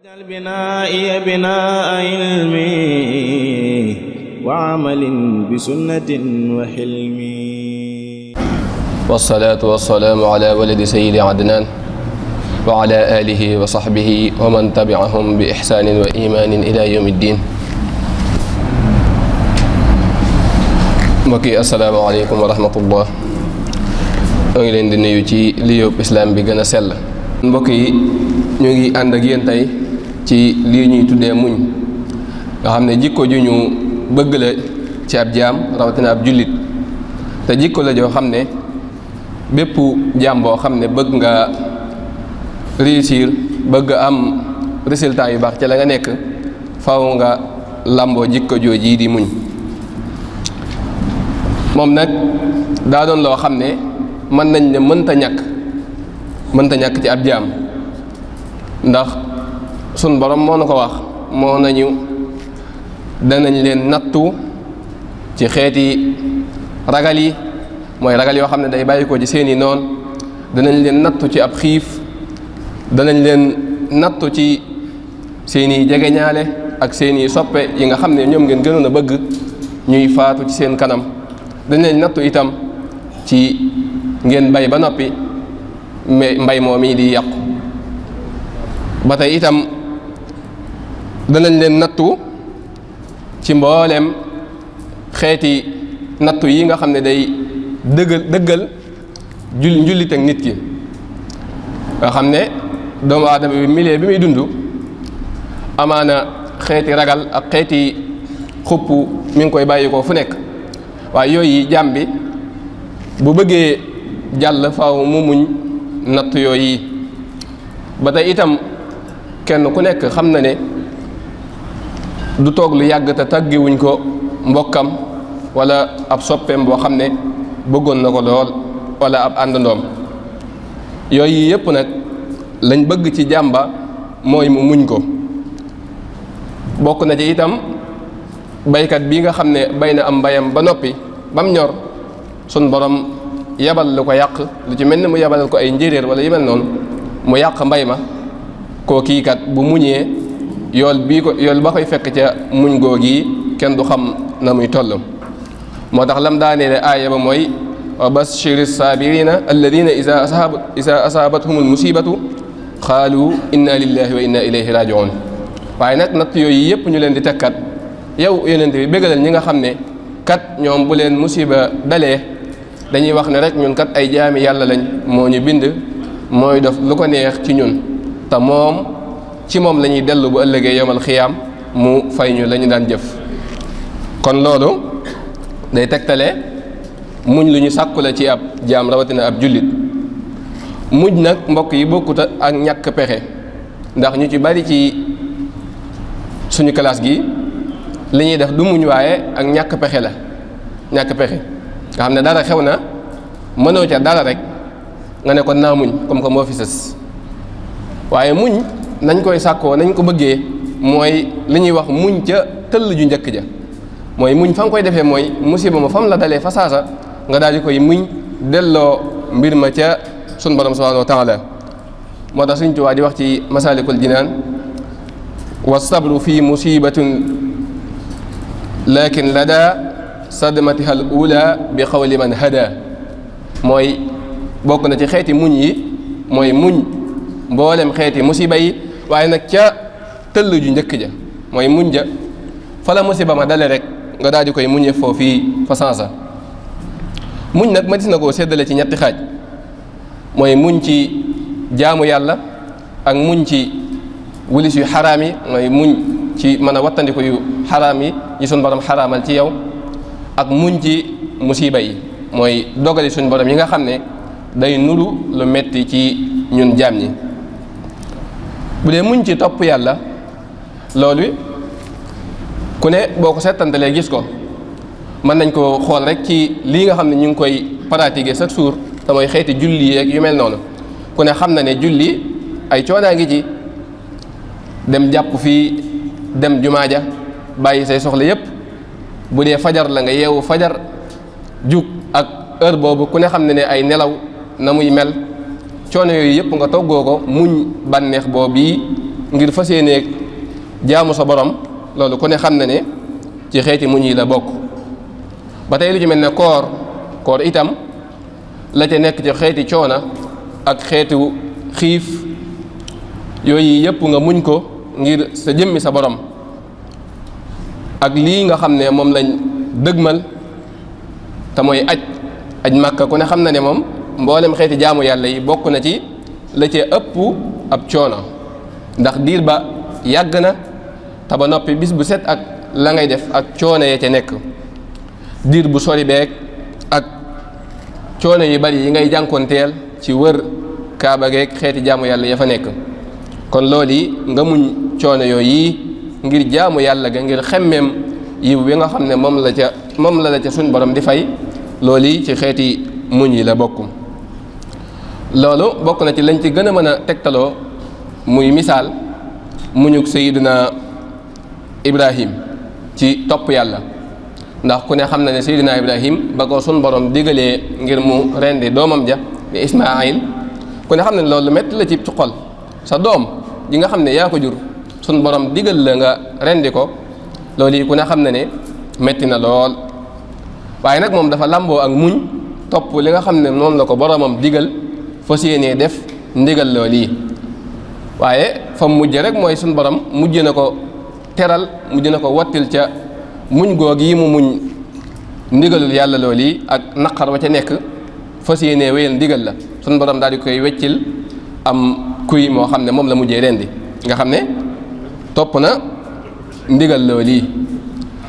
واجعل بنائي بناء علم وعمل بسنة وحلم. والصلاة والسلام على ولد سيد عدنان وعلى آله وصحبه ومن تبعهم بإحسان وإيمان إلى يوم الدين. mbokk yi asalaamaaleykum wa rahmatullah. ñoo ngi leen di nuyu ci liyub islaam bi gën a sell. mbokk yi ñu ngi ànd ak yéen tey ci lii ñuy tuddee muñ nga xam ne jikko ju ñu bëgg la ci ab jaam rawatina ab jullit te jikko la joo xam ne bépp jaam boo xam ne bëgg nga réussir bëgg am résultat yu baax ci la nga nekk faaw nga làmboo jikko jooji di muñ. moom nag daa doon loo xam ne mën nañ ne mënta ñàkk ci ab jaam ndax sun borom moo na ko wax moo nañu danañ leen nattu ci xeeti ragal yi mooy ragal yoo xam ne day bàyyi ko ci seeni noon danañ leen nattu ci ab xiif danañ leen nattu ci seeni jegeñaale ak seeni soppe yi nga xam ne ñoom ngeen gënoon a bëgg ñuy faatu ci seen kanam dañ leen nattu itam ci ngeen bay ba noppi mais mbay moom yi di yàqu ba tey itam danañ leen nattu ci mbooleem xeeti nattu yi nga xam ne day dëggal njullit ak nit ki nga xam ne doomu aadama bi milieu bi muy dund amaana xeeti ragal ak xeeti xupp mi ngi koy bàyyi ko fu nekk waaye yooyu jaam bi bu bëggee jàll faaw mu muñ natt yooyu ba tey itam kenn ku nekk xam na ne du toog lu yàgg te tàggiwuñ ko mbokkam wala ab soppeem boo xam ne bëggoon na ko lool wala ab àndandoom yooyu yëpp nag lañ bëgg ci jàmba mooy mu muñ ko. bokk na ci itam baykat bii nga xam ne bay na am mbayam ba noppi bam ñor sun borom yebal lu ko yàq lu ci mel ni mu yebalal ko ay njéeréer wala yu mel noonu mu yàq mbay ma koo kii kat bu muñee yool ba koy fekk ca muñ googi kenn du xam na muy toll. moo tax lam daaneele aaya ba mooy wa bashiri saabirina alladina isa asaabathumul musibatu qaalu inna lillahi wa inna ilayhi rajiun. waaye nag natt yooyu yëpp ñu leen di tekkat yow yonent bi bégalal ñi nga xam ne kat ñoom bu leen musiba dalee dañuy wax ne rek ñun kat ay jaami yàlla lañ moo ñu bind mooy def lu ko neex ci ñun te moom ci moom la ñuy dellu bu ëllëgee yomal xiyaam mu fay ñu la ñu daan jëf. kon loolu day tegtale muñ lu ñu sàkku la ci ab jaam rawatina ab jullit. muñ nag mbokk yi bokkut ak ñàkk pexe ndax ñu ci bari ci suñu classe gi li ñuy def du muñ waaye ak ñàkk pexe la ñàkk pexe nga xam ne dara xew na mënoo ca dara rek nga ne ko naa muñ comme que moo fi sës waaye muñ nañ koy sàkkoo nañ ko bëggee mooy li ñuy wax muñ ca tëll ju njëkk ja mooy muñ fa nga koy defee mooy musiba ma fam la dalee fa saasa nga daal di koy muñ delloo mbir ma ca sun borom subhanahu wa taala. moo tax Sëriñ Tuubaa di wax ci Masaalikul Jinaan wa sabru fi musibatin lakin lada sadmatiha al ula bi xawli man hada mooy bokk na ci xeeti muñ yi mooy muñ mboolem xeeti musiba yi waaye nag ca tëll ju njëkk ja mooy muñ ja fa la musiba ma dale rek nga daal di koy muñee foofii fa sansa. muñ nag ma dis na koo séddale ci ñetti xaaj mooy muñ ci jaamu yàlla ak muñ ci wulis yu xaraam yi mooy muñ ci mën a wattandiku yu xaraam yi suñ borom xaraamal ci yow ak muñ ci musiba yi mooy dogali suñ borom yi nga xam ne day nuru lu metti ci ñun jaam ñi. bu dee muñ ci topp yàlla loolu ku ne boo ko settantalee gis ko mën nañ ko xool rek ci lii nga xam ne ñu ngi koy pratiquer chaque jour te mooy xeeti julli yeeg yu mel noonu ku ne xam na ne julli ay coonaa ngi ci dem jàpp fii dem jumaa ja bàyyi say soxla yépp bu dee fajar la nga yeewu fajar jug ak heure boobu ku ne xam ne ne ay nelaw na muy mel coono yooyu yëpp nga toggoo ko muñ bànneex boobu ngir fas yéene jaamu sa borom loolu ku ne xam na ne ci xeeti muñ yi la bokk. ba tey lu ci mel ne koor itam la ca nekk ci xeeti coona ak xeetu xiif yooyu yëpp nga muñ ko ngir sa jëmmi sa borom. ak lii nga xam ne moom lañ dëgmal te mooy aj Màkka ku ne xam na ne moom mboolem xeeti jaamu yàlla yi bokk na ci la ca ëpp ab coono ndax diir ba yàgg na te ba noppi bis bu set ak la ngay def ak coono ya ca nekk diir bu sori beeg ak coono yu bari yi ngay jànkoonteel ci wër kaaba geeg xeeti jaamu yàlla ya fa nekk kon loolu yi nga muñ coono yooyu ngir jaamu yàlla ga ngir xemmeem yiw bi nga xam ne moom la ca suñ borom di fay loolu yi ci xeeti muñ yi la bokk. loolu bokk na ci lañ ci gën a mën a tegtaloo muy misaal muñuk Seydina Ibrahim ci topp yàlla ndax ku ne xam na ne Seydina Ibrahim ba ko suñ borom digalee ngir mu rendi doomam ja di Ismaayil ku ne xam ne loolu metti la ci xol sa doom ji nga xam ne yaa ko jur suñ borom digal la nga rendi ko loolu yi ku ne xam na ne metti na lool waaye nag moom dafa làmboo ak muñ topp li nga xam ne noonu la ko boromam digal fas yéenee def ndigal loolu yi waaye fa mujj rek mooy suñ borom mujj na ko teral mujj na ko wattil ca muñ goog yi mu muñ ndigalul yàlla loolu yi ak naqar wa ca nekk fas yéenee wéyal ndigal la suñ borom daal di koy weccil am kuy moo xam ne moom la mujjee rendi nga xam ne topp na ndigal loolu yi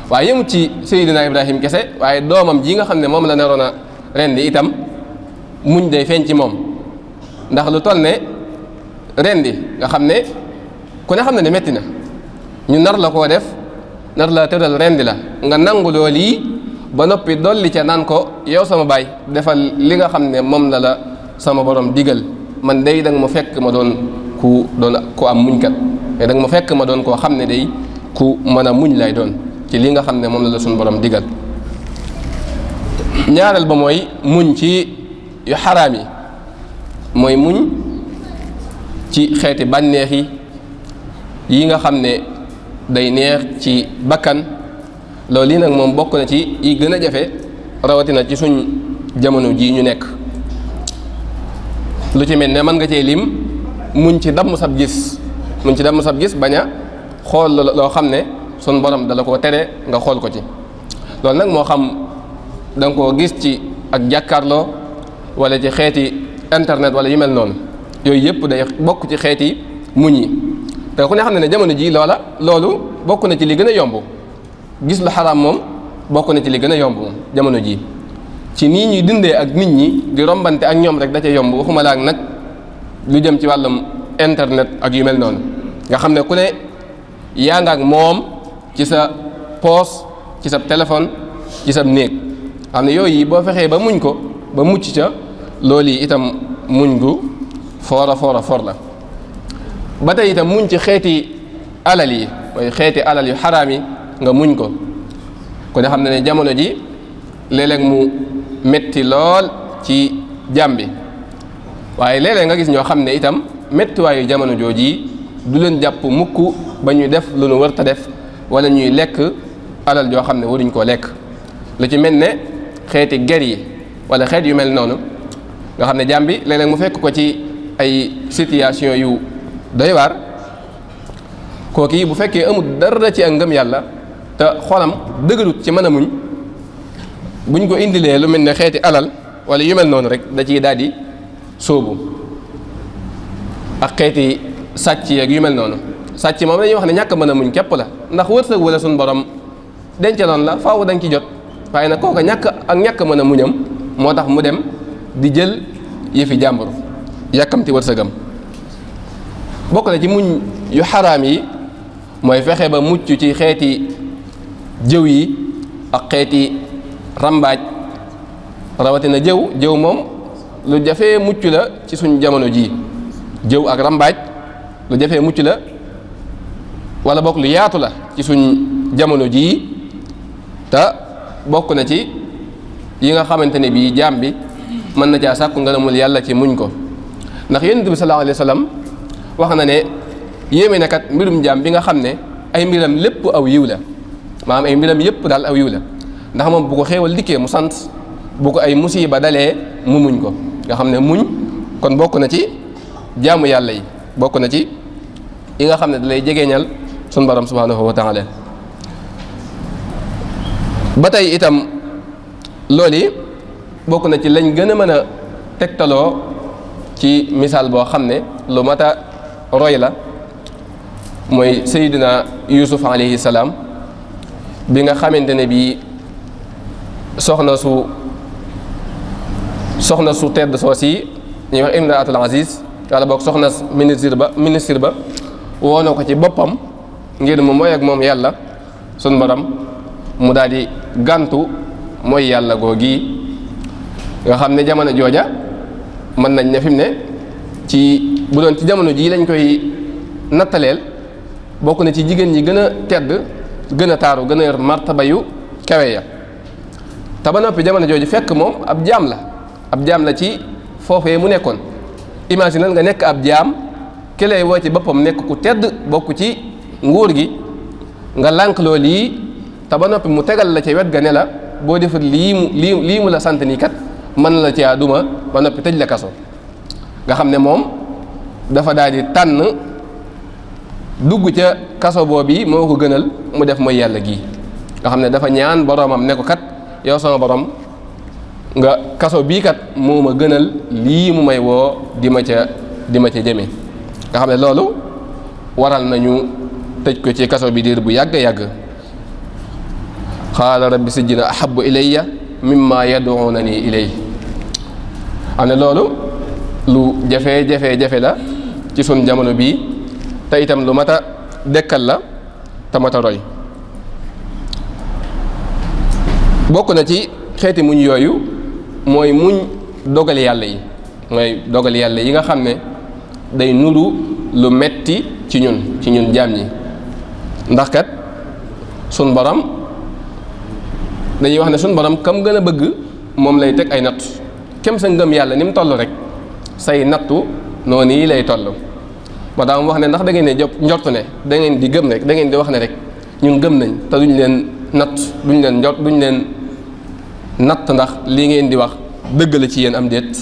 waaye yëmut ci Seydina Ibrahim kese waaye doomam ji nga xam ne moom la naroon a rendi itam muñ day feeñ ci moom ndax lu toll ne rendi nga xam ne ku ne xam ne metti na ñu nar la koo def nar la tëral rendi la nga nangu loolu yi ba noppi dolli ca naan ko yow sama baay defal li nga xam ne moom la sama borom digal man day danga ma fekk ma doon ku am muñkat mais danga ma fekk ma doon koo xam ne day ku mën a muñ lay doon ci li nga xam ne moom la suñu borom digal. ñaareel ba mooy muñ ci yu xaraam yi mooy muñ ci xeeti bànneex yi nga xam ne day neex ci bakkan loolu yi nag moom bokk na ci yi gën a jafe rawatina ci suñ jamono jii ñu nekk lu ci mel ne mën nga cee lim muñ ci damm sab gis bañ a xool loo xam ne sun borom dala koo tere nga xool ko ci loolu nag moo xam da nga koo gis ci ak jàkkaarloo wala ci xeeti internet wala yu mel noonu yooyu yëpp day bokk ci xeeti muñ yi te ku ne xam ne jamono ji loolu bokk na ci li gën a yomb gis lu xaraam moom bokk na ci li gën a yomb moom jamono ji ci nii ñuy dundee ak nit ñi di rombante ak ñoom rek da ca yomb waxuma la ak nag lu jëm ci wàllum internet ak yu mel noonu nga xam ne ku ne yaa nga ak moom ci sa poos ci sa téléphone ci sa néeg xam ne yooyu yi boo fexee ba muñ ko ba mucc ca loolu yi itam muñ gu foor la ba tey itam muñ ci xeeti alal yi mooy xeeti alal yu xaraam yi nga muñ ko ku ne xam ne jamono ji léeg-léeg mu metti lool ci jàmm bi waaye léeg-léeg nga gis ñoo xam ne itam mettiwaayu jamono jooji du leen jàpp mukk ba ñuy def lu nu warta def wala ñuy lekk alal joo xam ne waruñ koo lekk lu ci mel ne xeeti ger yi wala xeet yu mel noonu nga xam ne jàmm bi léeg-léeg mu fekk ko ci ay situation yu doy waar kooki bu fekkee amul dara ci ak ngëm yàlla te xolam dëgërut ci mën a muñ buñ ko indilee lu mel ne xeeti alal wala yu mel noonu rek da ciy daal di sóobu ak xeeti sàcc yeeg yu mel noonu sàcc moom dañuy wax ne ñàkk mën a muñ képp la ndax wërsëg wala suñu borom dencaloon la faaw dañ ci jot waaye nag kooka ñàkk mën a muñam moo tax mu dem di jël yëfi jàmbur yàkkamti wërsëgam bokk na ci muñ yu xaraam yi mooy fexe ba mucc ci xeeti jëw yi ak xeeti rambaaj rawatina jëw moom lu jafee mucc la ci suñ jamono ji jëw ak rambaaj lu jafee mucc la wala bokk lu yaatu la ci suñ jamono jii te bokk na ci yi nga xamante ne bii jaam bi mën na caa sàkku ngërëmul yàlla ci muñ ko ndax yonent bi sallallahu alayhi wa sallam wax na ne yéeme na kat mbirum jaam bi nga xam ne ay mbiram lépp aw yiw la maanaam ay mbiram yépp daal aw yiw la ndax moom bu ko xéewal dikkee mu sant bu ko ay musiba dalee mu muñ ko nga xam ne muñ kon bokk na ci jaamu yàlla yi bokk na ci yi nga xam ne da lay jegeeñal sun borom subhanahu wa taala ba tey itam loolu yi bokk na ci lañ gën a mën a tegtaloo ci misaal boo xam ne lu mat a roy la mooy Seydina Yuusuf alayhi salaam bi nga xamante ne bii soxna su tedd soos yi ñuy wax imraatul aziz wala boog soxna ministre ba woo na ko ci boppam ngir mu mooy ak moom yàlla sun borom mu daal di gàntu mooy yàlla googi nga xam ne jamono jooja mën nañ ne fi mu ne ci bu doon ci jamono jii lañ koy nattaleel bokk na ci jigéen ñi gën a tedd gën a taaru gën a yor martaba yu kawe ya te ba noppi jamono jooju fekk moom ab jaam la ci foofee mu nekkoon imagine nga nekk ab jaam ki lay woo ci boppam nekk ku tedd bokk ci nguur gi nga lànk loo lii te ba noppi mu tegal la ca wet ga ne la boo defar lii mu la sant nii kat mën la caa duma ba noppi tëj la kaso nga xam ne moom dafa daal di tànn dugg ca kaso boobu moo ko gënal mu def mooy yàlla gii nga xam ne dafa ñaan boroomam ne ko kat yow sama borom nga kaso bii kat moo ma gënal lii mu may woo di ma ca jëme nga xam ne loolu waral nañu tëj ko ci kaso bi diir bu yàgg qaala rabbi sijjina ahabbu ilayya mimma yad'unani ilay am ne loolu lu jafe la ci sun jamono bii te itam lu mat a dekkal la te mat a roy bokk na ci xeeti muñ yooyu mooy muñ dogal yàlla yi nga xam ne day nuru lu metti ci ñun jaam ñi ndax kat sun borom dañuy wax ne sun borom kam gën a bëgg moom lay teg ay natt kem sa ngëm yàlla ni mu toll rek say nattu noonu yi lay toll ma daam wax ne ndax da ngeen ne njortu ne da ngeen di gëm rek da ngeen di wax ne rek ñun gëm nañ te duñ leen natt ndax li ngeen di wax dëgg la ci yéen am déet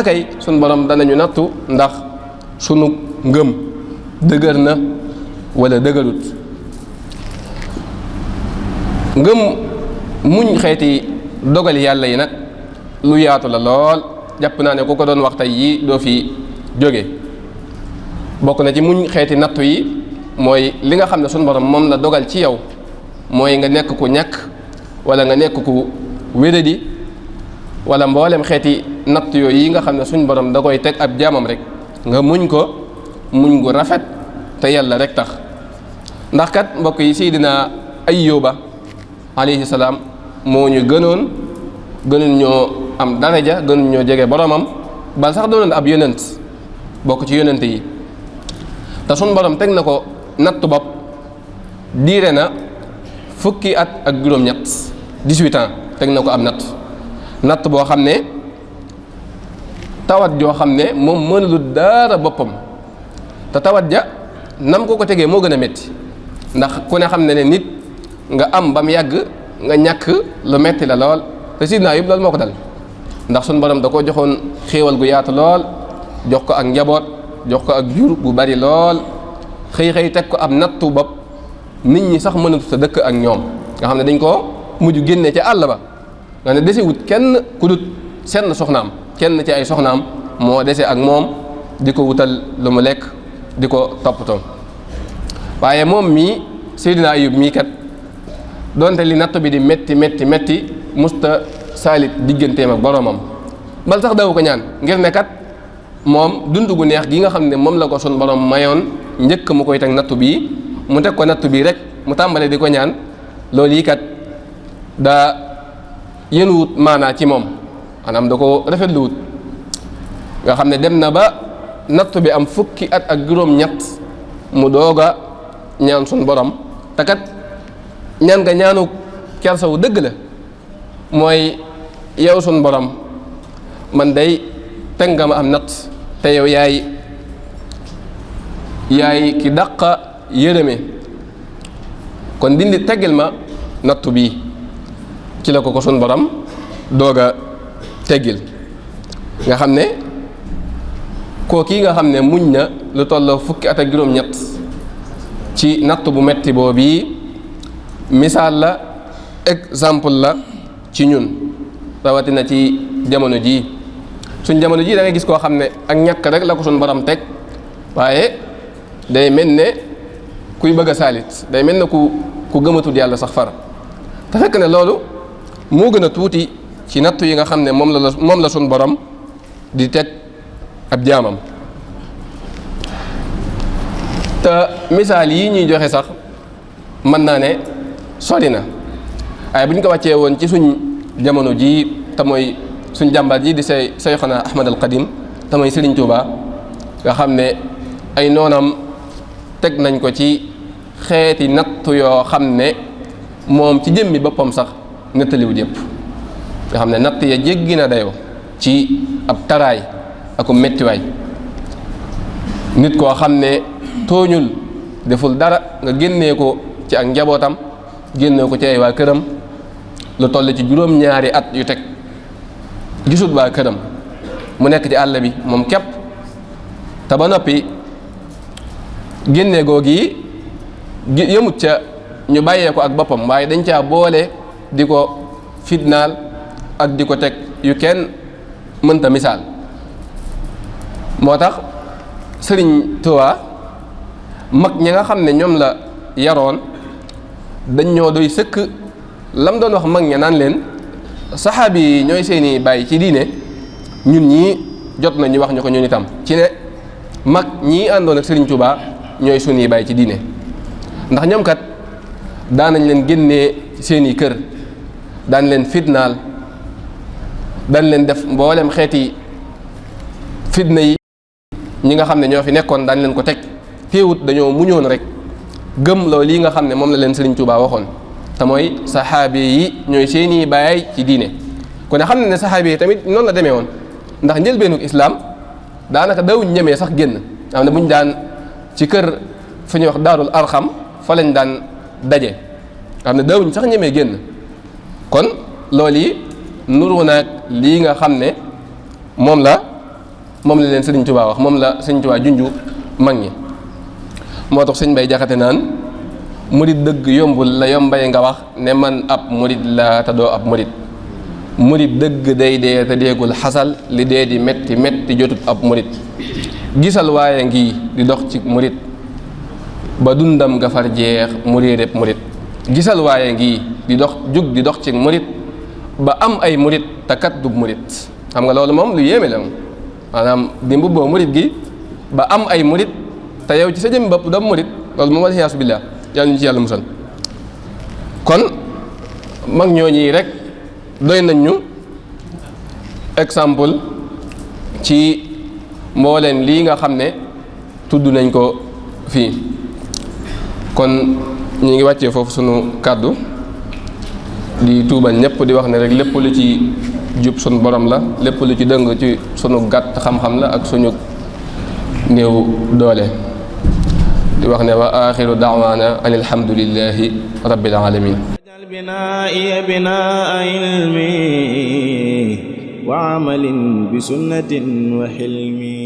kay sun borom danañu nattu ndax sunu ngëm dëgër na wala dëgërut ngëm muñ xeeti dogal yàlla yi nag lu yaatu la lool jàpp naa ne ku ko doon wax tey yi doo fi jóge bokk na ci muñ xeeti nattu yi mooy li nga xam ne sunu borom moom la dogal ci yow mooy nga nekk ku ñàkk wala nga nekk ku wéradi wala mboolem xeeti natt yooyu yi nga xam ne suñ borom da koy teg ab jaamam rek nga muñ ko muñ gu rafet te yàlla rek tax ndax kat mbokk yi Seydina Ayyuba alayhi salaam moo ñu gënoon ñoo am daraja gënoon ñoo jege boromam bal sax doonoon ab yonent bokk ci yonent yi te suñ borom teg na ko nattu bopp diire na fukki at ak juróom-ñett 18 ans teg na ko am natt boo xam ne tawat joo xam ne moom mënul dara boppam te tawat ja nam ko tegee moo gën a métti ndax ku ne xam ne nit nga am ba mu yàgg nga ñàkk lu metti la lool te Sidna Ayub loolu moo ko dal ndax suñ borom da ko joxoon xéewal gu yaatu lool jox ko ak njaboot jox ko ak jur bu bari lool xëy teg ko ab nattu bopp nit ñi sax mënatu sa dëkk ak ñoom nga xam ne dañ ko mujj génne ca àll ba nga ne dese wut kenn ku dut senn soxnaam kenn ci ay soxnaam moo dese ak moom di ko wutal lu mu lekk di ko toppatoo waaye moom mii Seydina Ayub mii kat donte li nattu bi di metti musta saalit digganteem ak boroomam bal sax daw ko ñaan ngir ne kat moom dund gu neex gi nga xam ne moom la ko sun borom mayoon njëkk mu koy teg nattu bii mu teg ko nattu bii rek mu tàmbalee di ko ñaan loolu yi kat daa yéenuwut maanaa ci moom maanaam da ko rafetluwut nga xam ne dem na ba nattu bi am fukki at ak juróom-ñett mu doog a ñaan sun borom te kat ñaan nga ñaanu kersawu dëgg la mooy yow sun borom man day teg nga ma am natt te yow yaay ki dàqa yërëme kon dindi teggil ma nattu bii ci la ko sun borom doog a teggil nga xam ne kii nga xam ne muñ na lu toll fukki at ak juróom-ñett ci natt bu metti boobu bii misaal la exemple la ci ñun rawatina ci jamono jii suñ jamono jii da ngay gis koo xam ne ak ñàkk rek la ko suñ borom teg waaye day mel ne kuy bëgg a saalit day mel ne ku gëmatul yàlla sax far te fekk ne loolu moo gën a tuuti ci nattu yi nga xam ne moom la suñ borom di teg ab jaamam te misaal yi ñuy joxe sax mën naa ne sori na waaye bu ñu ko wàccee woon ci suñ jamono jii te mooy suñ jàmbaar ji di Seyxuna Ahmad al Qadim te mooy Serigne Touba nga xam ne ay noonam teg nañ ko ci xeeti nattu yoo xam ne moom ci jëmmi boppam sax nettaliwut yëpp nga xam ne natt ya jéggi na dayoo ci ab taraay aku mettiwaay nit koo xam ne tooñul deful dara nga génnee ko ci ak njabootam génnee ko ci ay waa këram lu toll ci juróom-ñaari at yu teg gisut waa këram mu nekk ci àll bi moom képp te ba noppi génnee googu yi yëmut ca ñu bàyyee ko ak boppam waaye dañ caa boole di ko fitnaal ak di ko teg yu kenn mënta misaal moo tax Sëriñ Tuubaa mag ñi nga xam ne ñoom la yaroon dañ ñoo doy sëkk lam doon wax mag ña naan leen saxaabi yi ñooy seeni bàyyi ci diine ñun ñii jot na ñu wax ñu ko ñun itam ci ne mag ñii àndoon ak Sëriñ Tuubaa ñooy suñuy bàyyi ci diine ndax ñoom kat daanañ leen génnee seeni kër daan leen fitnaal daan leen def mboolem xeeti fitna yi ñi nga xam ne ñoo fi nekkoon daan leen ko teg téewut dañoo muñoon rek gëm loolu lii nga xam ne moom la leen Sëriñ Tuubaa waxoon te mooy saxaabe yi ñooy seeni baay ci diine kon ne xam ne saxaabe yi tamit noonu la demee woon ndax njëlbeenug islaam daanaka dawuñ ñemee sax génn xam ne buñ daan ci kër fu ñuy wax daarul arxam fa lañ daan daje xam ne dawuñ sax ñemee génn kon loolu yi nuru naag lii nga xam ne moom la leen Sëriñ Tuubaa wax moom la Sëriñ Tuubaa junju mag ñi moo tax sëñ Bay Jaxate naan murit dëgg yombul la yombay nga wax ne man ab murit la te doo ab murit murit dëgg day dee te deegul xasal li dee di metti metti jotut ab murit gisal waaye ngi di dox ci murit ba dundam nga far jeex mu réereb murit gisal waaye ngi di dox ci murit ba am ay murit te kat du murit xam nga loolu moom lu yéeme la maanaam di mbubboo murit gi ba am ay murit te yow ci sa jëmmi bopp dam murit loolu moom waliyaasu billaah yàlla ñu ci yàlla musal kon mag ñooñi rek doy nañ ñu exemple ci mbooleen lii nga xam ne tudd nañ ko fii kon ñu ngi wàccee foofu sunu kàddu di tuubal ñëpp di wax ne rek lépp lu ci jub sunu borom la lépp lu ci dëng ci sunu gàtt xam-xam la ak suñu néew doole di wax ne wa axiru daawaana an alhamdulillahi rabbil alamin binaa'i binaa'a ilmi wa amalin bi sunnatin wa hilmi